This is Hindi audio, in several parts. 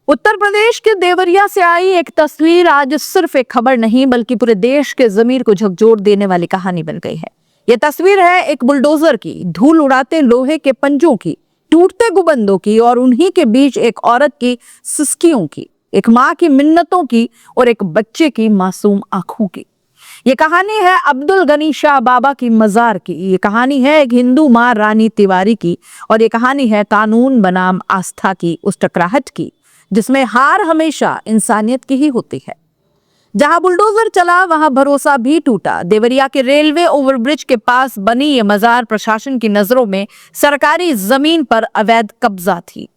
उत्तर प्रदेश के देवरिया से आई एक तस्वीर आज सिर्फ एक खबर नहीं बल्कि पूरे देश के जमीर को झकझोर देने वाली कहानी बन गई है। यह तस्वीर है एक बुलडोजर की, धूल उड़ाते लोहे के पंजों की, टूटते गुंबदों की और उन्हीं के बीच एक औरत की सिसकियों की, एक माँ की मिन्नतों की और एक बच्चे की मासूम आंखों की। ये कहानी है अब्दुल गनी शाह बाबा की मजार की। ये कहानी है एक हिंदू माँ रानी तिवारी की और ये कहानी है कानून बनाम आस्था की, उस टकराहट की जिसमें हार हमेशा इंसानियत की ही होती है। जहां बुलडोजर चला वहां भरोसा भी टूटा। देवरिया के रेलवे ओवरब्रिज के पास बनी ये मजार प्रशासन की नजरों में सरकारी जमीन पर अवैध कब्जा थी।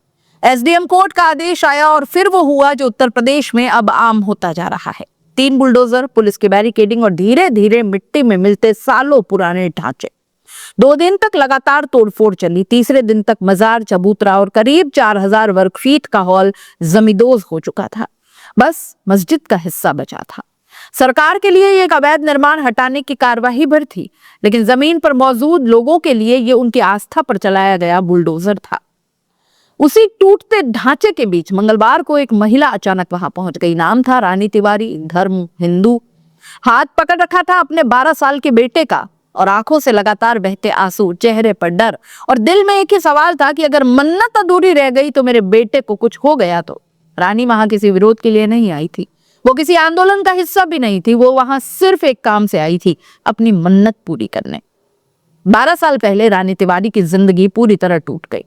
एसडीएम कोर्ट का आदेश आया और फिर वो हुआ जो उत्तर प्रदेश में अब आम होता जा रहा है। 3 बुलडोजर, पुलिस की बैरिकेडिंग और धीरे धीरे मिट्टी में मिलते सालों पुराने ढांचे। 2 दिन तक लगातार तोड़फोड़ चली। तीसरे दिन तक मजार, चबूतरा और करीब 4000 वर्ग फीट का हॉल जमींदोज हो चुका था। बस मस्जिद का हिस्सा बचा था। सरकार के लिए एक अवैध निर्माण हटाने की कार्यवाही भर थी, लेकिन जमीन पर मौजूद लोगों के लिए ये उनकी आस्था पर चलाया गया बुलडोजर था। उसी टूटते ढांचे के बीच मंगलवार को एक महिला अचानक वहां पहुंच गई। नाम था रानी तिवारी, धर्म हिंदू, हाथ पकड़ रखा था अपने 12 साल के बेटे का और आंखों से लगातार बहते आंसू, चेहरे पर डर और दिल में एक ही सवाल था कि अगर मन्नत अधूरी रह गई तो मेरे बेटे को कुछ हो गया तो। रानी वहां किसी विरोध के लिए नहीं आई थी, वो किसी आंदोलन का हिस्सा भी नहीं थी, वो वहां सिर्फ एक काम से आई थी, अपनी मन्नत पूरी करने। 12 साल पहले रानी तिवारी की जिंदगी पूरी तरह टूट गई।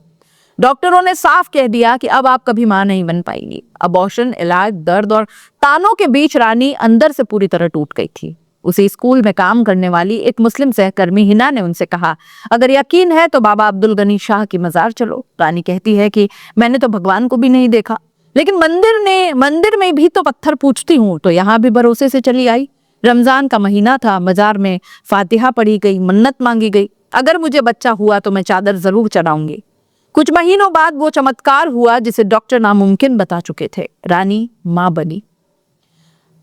डॉक्टरों ने साफ कह दिया कि अब आप कभी मां नहीं बन पाएंगी। अबॉर्शन, इलाज, दर्द और तानों के बीच रानी अंदर से पूरी तरह टूट गई थी। उसी स्कूल में काम करने वाली एक मुस्लिम सहकर्मी हिना ने उनसे कहा, अगर यकीन है तो बाबा अब्दुल गनी शाह की मजार चलो। रानी कहती है कि मैंने तो भगवान को भी नहीं देखा, लेकिन मंदिर में भी तो पत्थर पूछती हूँ, तो यहाँ भी भरोसे से चली आई। रमजान का महीना था, मजार में फातिहा पढ़ी गई, मन्नत मांगी गई, अगर मुझे बच्चा हुआ तो मैं चादर जरूर चढ़ाऊंगी। कुछ महीनों बाद वो चमत्कार हुआ जिसे डॉक्टर नामुमकिन बता चुके थे। रानी मां बनी,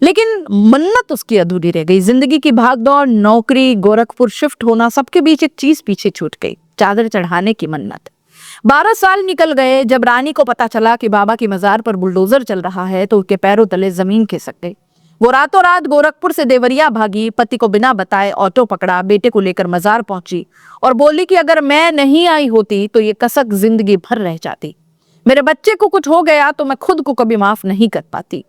लेकिन मन्नत उसकी अधूरी रह गई। जिंदगी की भागदौड़, नौकरी, गोरखपुर शिफ्ट होना, सबके बीच एक चीज पीछे छूट गई, चादर चढ़ाने की मन्नत। 12 साल निकल गए। जब रानी को पता चला कि बाबा की मजार पर बुलडोजर चल रहा है तो उसके पैरों तले जमीन खिसक गई। वो रातों रात गोरखपुर से देवरिया भागी, पति को बिना बताए ऑटो पकड़ा, बेटे को लेकर मजार पहुंची और बोली कि अगर मैं नहीं आई होती तो ये कसक जिंदगी भर रह जाती। मेरे बच्चे को कुछ हो गया तो मैं खुद को कभी माफ नहीं कर पाती।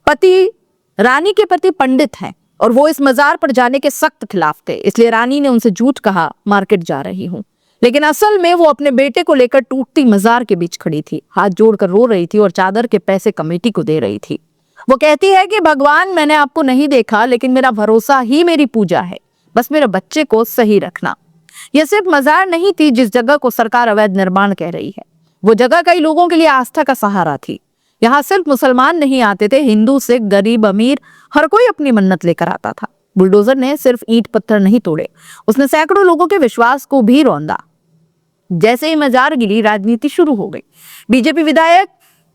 पति रानी के प्रति पंडित हैं और वो इस मजार पर जाने के सख्त खिलाफ थे, इसलिए रानी ने उनसे झूठ कहा, मार्केट जा रही हूँ। लेकिन असल में वो अपने बेटे को लेकर टूटती मजार के बीच खड़ी थी, हाथ जोड़कर रो रही थी और चादर के पैसे कमेटी को दे रही थी। वो कहती है कि भगवान, मैंने आपको नहीं देखा, लेकिन मेरा भरोसा ही मेरी पूजा है, बस मेरे बच्चे को सही रखना। यह सिर्फ मजार नहीं थी जिस जगह को सरकार अवैध निर्माण कह रही है, वो जगह कई लोगों के लिए आस्था का सहारा थी। यहाँ सिर्फ मुसलमान नहीं आते थे, हिंदू, सिख, गरीब, अमीर, हर कोई अपनी मन्नत लेकर आता था। बुलडोजर ने सिर्फ ईंट पत्थर नहीं तोड़े, उसने सैकड़ों लोगों के विश्वास को भी रौंदा। जैसे ही मजार गिरी, राजनीति शुरू हो गई। बीजेपी विधायक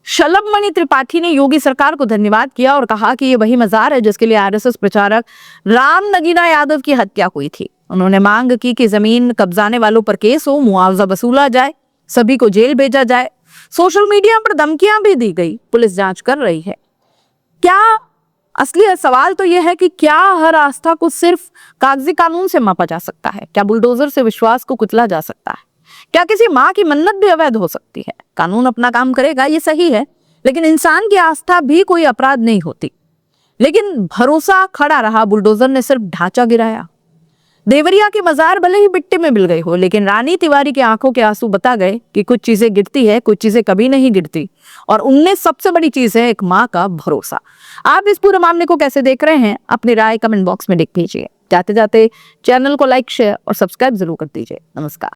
शलभमणि त्रिपाठी ने योगी सरकार को धन्यवाद किया और कहा कि ये वही मजार है जिसके लिए आरएसएस प्रचारक राम नगीना यादव की हत्या हुई थी। उन्होंने मांग की कि जमीन कब्जाने वालों पर केस हो, मुआवजा वसूला जाए, सभी को जेल भेजा जाए। सोशल मीडिया पर धमकियां भी दी गई, पुलिस जांच कर रही है। क्या असली सवाल तो यह है कि क्या हर आस्था को सिर्फ कागजी कानून से मापा जा सकता है? क्या बुलडोजर से विश्वास को कुचला जा सकता है? क्या किसी माँ की मन्नत भी अवैध हो सकती है? कानून अपना काम करेगा, ये सही है, लेकिन इंसान की आस्था भी कोई अपराध नहीं होती। लेकिन भरोसा खड़ा रहा, बुलडोजर ने सिर्फ ढांचा गिराया। देवरिया की मजार भले ही मिट्टी में मिल गई हो, लेकिन रानी तिवारी की आंखों के आंसू बता गए कि कुछ चीजें गिरती है, कुछ चीजें कभी नहीं गिरती, और उनमें सबसे बड़ी चीज है एक माँ का भरोसा। आप इस पूरे मामले को कैसे देख रहे हैं? अपनी राय कमेंट बॉक्स में लिख दीजिए। जाते जाते चैनल को लाइक, शेयर और सब्सक्राइब जरूर कर दीजिए। नमस्कार।